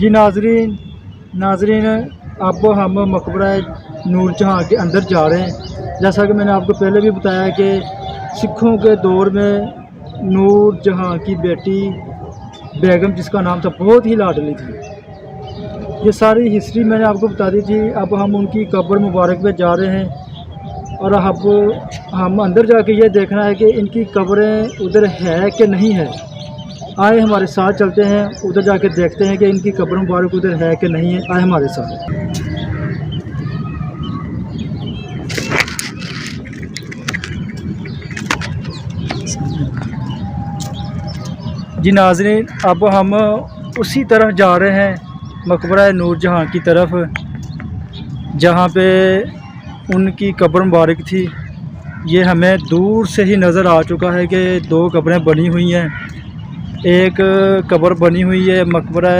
जी नाजरीन नाजरीन अब हम मकबरा नूर जहाँ के अंदर जा रहे हैं। जैसा कि मैंने आपको पहले भी बताया कि सिखों के दौर में नूर जहाँ की बेटी बेगम जिसका नाम था बहुत ही लाडली थी। ये सारी हिस्ट्री मैंने आपको बता दी थी। अब हम उनकी कब्र मुबारक पे जा रहे हैं और अब हम अंदर जाके ये देखना है कि इनकी कब्रें उधर है कि नहीं है। आए हमारे साथ चलते हैं, उधर जाके देखते हैं कि इनकी कब्र मुबारक उधर है कि नहीं है। आए हमारे साथ। जी नाज़रीन अब हम उसी तरफ जा रहे हैं मकबरा नूर जहाँ की तरफ, जहाँ पे उनकी कब्र मुबारक थी। ये हमें दूर से ही नज़र आ चुका है कि दो कब्रें बनी हुई हैं। एक कब्र बनी हुई है मकबरा